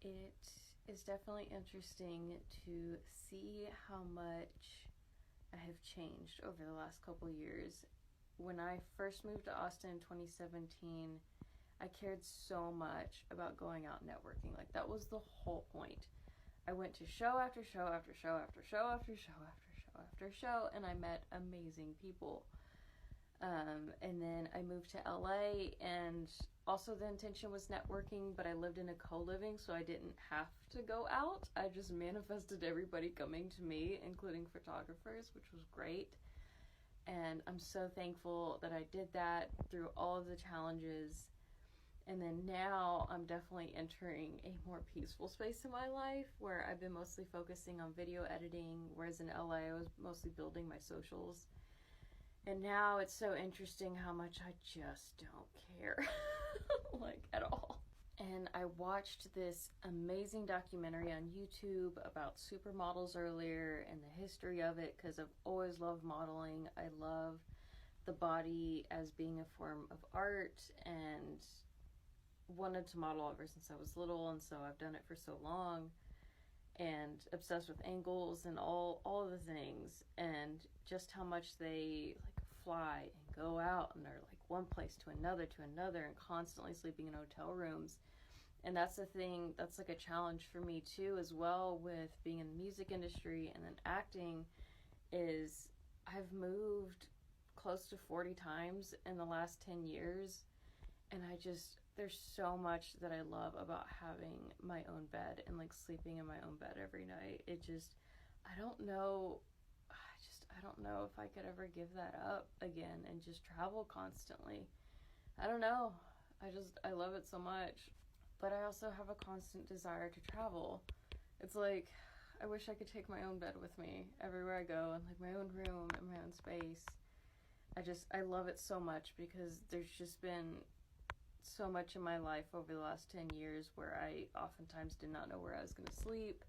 It is definitely interesting to see how much I have changed over the last couple years. When I first moved to Austin in 2017, I cared so much about going out networking. Like, that was the whole point. I went to show after show after show after show after show after show after show, and I met amazing people. And then I moved to LA, and also the intention was networking, but I lived in a co-living, so I didn't have to go out. I just manifested everybody coming to me, including photographers, which was great. And I'm so thankful that I did that through all of the challenges. And then now I'm definitely entering a more peaceful space in my life where I've been mostly focusing on video editing, whereas in LA I was mostly building my socials. And now it's so interesting how much I just don't care, like, at all. And I watched this amazing documentary on YouTube about supermodels earlier and the history of it, because I've always loved modeling. I love the body as being a form of art and wanted to model ever since I was little, and so I've done it for so long and obsessed with angles and all the things, and just how much they like fly and go out and are like one place to another and constantly sleeping in hotel rooms. And that's the thing, that's like a challenge for me too, as well, with being in the music industry and then acting, is I've moved close to 40 times in the last 10 years, and there's so much that I love about having my own bed and like sleeping in my own bed every night. I don't know, I don't know if I could ever give that up again and just travel constantly. I don't know. I love it so much. But I also have a constant desire to travel. It's like, I wish I could take my own bed with me everywhere I go, and like my own room and my own space. I love it so much, because there's just been so much in my life over the last 10 years where I oftentimes did not know where I was going to sleep.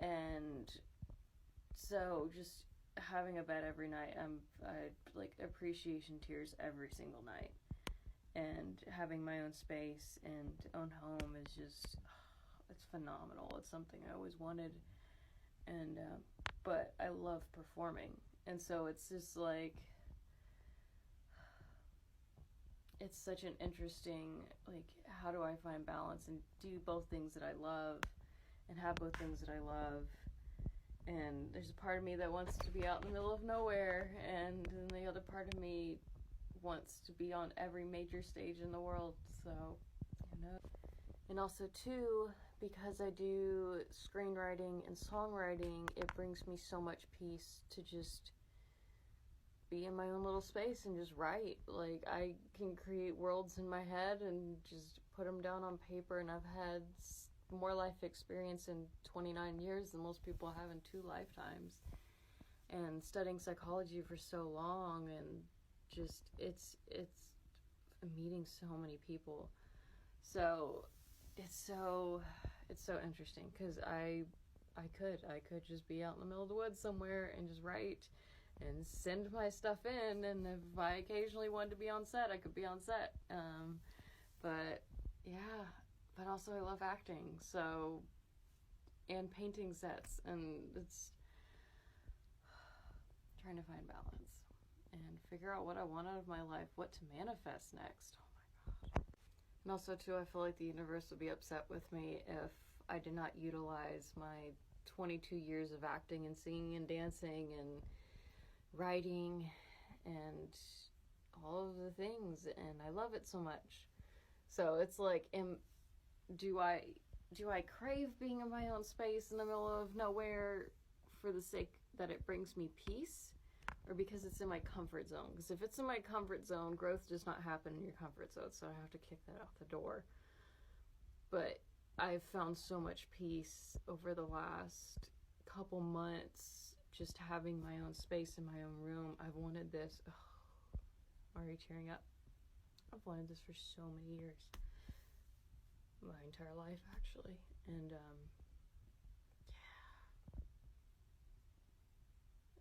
And so just having a bed every night, I like appreciation tears every single night. And having my own space and own home is just, it's phenomenal. It's something I always wanted. And, but I love performing. And so it's just like, it's such an interesting, like, how do I find balance and do both things that I love and have both things that I love? And there's a part of me that wants to be out in the middle of nowhere, and then the other part of me wants to be on every major stage in the world. So, and also too, because I do screenwriting and songwriting, it brings me so much peace to just be in my own little space and just write. Like, I can create worlds in my head and just put them down on paper, and I've had more life experience in 29 years than most people have in 2 lifetimes. And studying psychology for so long, and just it's meeting so many people. So it's so interesting, because I could just be out in the middle of the woods somewhere and just write and send my stuff in, and if I occasionally wanted to be on set, I could be on set. But yeah, but also I love acting, so, and painting sets, and it's trying to find balance and figure out what I want out of my life, what to manifest next. Oh my god. And also too, I feel like the universe would be upset with me if I did not utilize my 22 years of acting and singing and dancing and writing and all of the things, and I love it so much. So it's like, do I crave being in my own space in the middle of nowhere for the sake that it brings me peace, or because it's in my comfort zone? Because if it's in my comfort zone, growth does not happen in your comfort zone, so I have to kick that out the door. But I've found so much peace over the last couple months just having my own space in my own room. I've wanted this. Oh, I'm already tearing up. I've wanted this for so many years. My entire life, actually. And, yeah.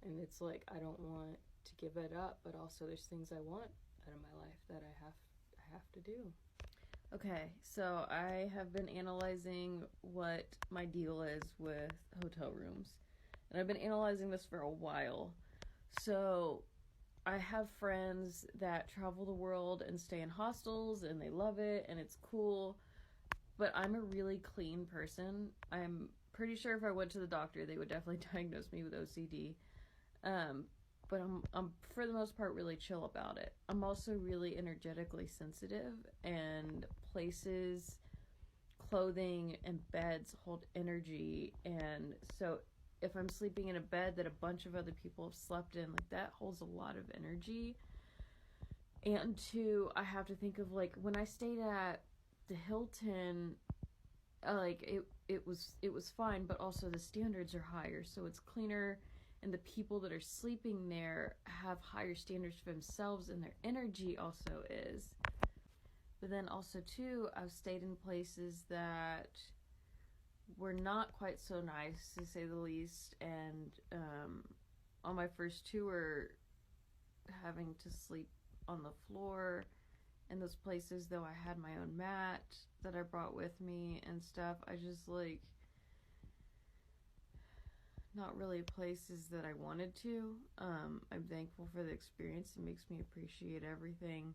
And it's like, I don't want to give it up, but also there's things I want out of my life that I have to do. Okay, so I have been analyzing what my deal is with hotel rooms. And I've been analyzing this for a while. So I have friends that travel the world and stay in hostels and they love it and it's cool. But I'm a really clean person. I'm pretty sure if I went to the doctor, they would definitely diagnose me with OCD. Um, but I'm for the most part really chill about it. I'm also really energetically sensitive, and places, clothing, and beds hold energy. And so if I'm sleeping in a bed that a bunch of other people have slept in, like that holds a lot of energy. And two, I have to think of like when I stayed at the Hilton, like it was fine, but also the standards are higher, so it's cleaner, and the people that are sleeping there have higher standards for themselves, and their energy also is. But then also too, I've stayed in places that were not quite so nice, to say the least, and on my first tour, having to sleep on the floor in those places, though I had my own mat that I brought with me and stuff, I just like not really places that I wanted to. I'm thankful for the experience. It makes me appreciate everything.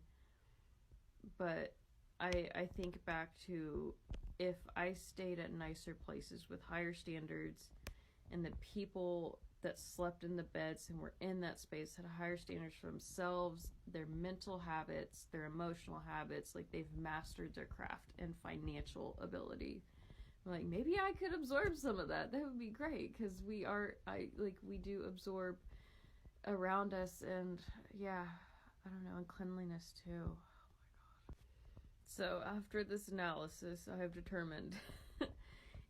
But I think back to if I stayed at nicer places with higher standards, and the people that slept in the beds and were in that space had higher standards for themselves, their mental habits, their emotional habits, like they've mastered their craft and financial ability. I'm like, maybe I could absorb some of that. That would be great, because we do absorb around us, and yeah, I don't know, and cleanliness too. So after this analysis, I have determined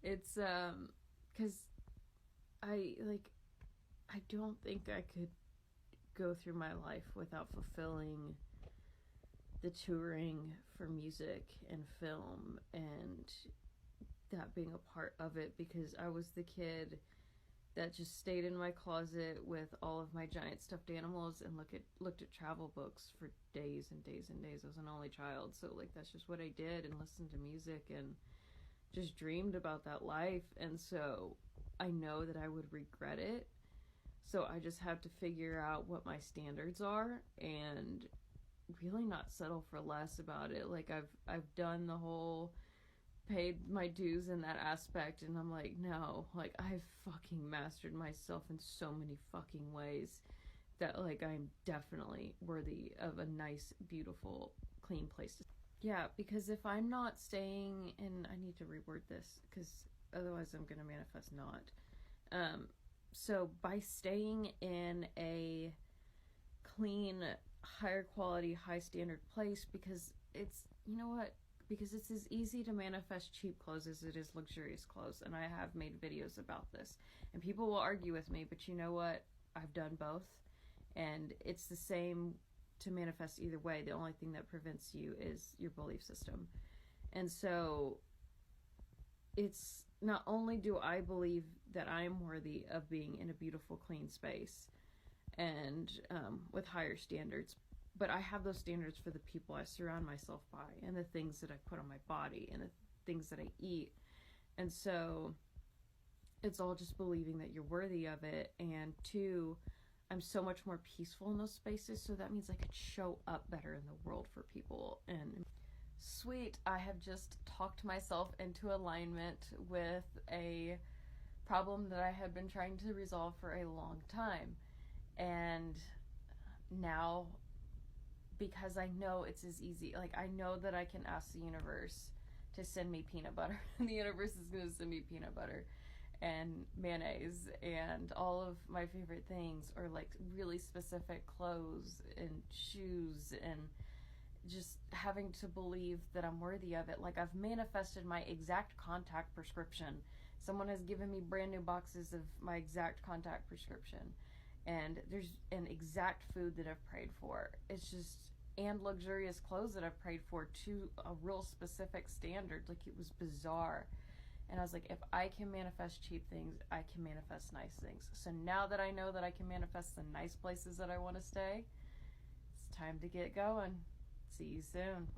it's because I don't think I could go through my life without fulfilling the touring for music and film, and that being a part of it, because I was the kid that just stayed in my closet with all of my giant stuffed animals and looked at travel books for days and days and days. I was an only child, so like that's just what I did, and listened to music and just dreamed about that life. And so I know that I would regret it. So I just have to figure out what my standards are and really not settle for less about it. Like I've done the whole paid my dues in that aspect, and I'm like, no, like I've fucking mastered myself in so many fucking ways that like I'm definitely worthy of a nice, beautiful, clean place to. Yeah, because if I'm not staying in, I need to reword this because otherwise I'm gonna manifest not. So by staying in a clean, higher quality, high standard place, because it's, you know what, because it's as easy to manifest cheap clothes as it is luxurious clothes, and I have made videos about this, and people will argue with me, but you know what, I've done both, and it's the same to manifest either way. The only thing that prevents you is your belief system. And so it's not only do I believe that I am worthy of being in a beautiful, clean space and with higher standards, but I have those standards for the people I surround myself by, and the things that I put on my body, and the things that I eat. And so it's all just believing that you're worthy of it. And two, I'm so much more peaceful in those spaces, so that means I could show up better in the world for people. And sweet, I have just talked myself into alignment with a problem that I had been trying to resolve for a long time. And now, because I know it's as easy, like I know that I can ask the universe to send me peanut butter, and the universe is going to send me peanut butter and mayonnaise and all of my favorite things, or like really specific clothes and shoes, and just having to believe that I'm worthy of it. Like I've manifested my exact contact prescription. Someone has given me brand new boxes of my exact contact prescription, and there's an exact food that I've prayed for. It's just, and luxurious clothes that I've prayed for to a real specific standard. Like it was bizarre. And I was like, if I can manifest cheap things, I can manifest nice things. So now that I know that I can manifest the nice places that I want to stay, it's time to get going. See you soon.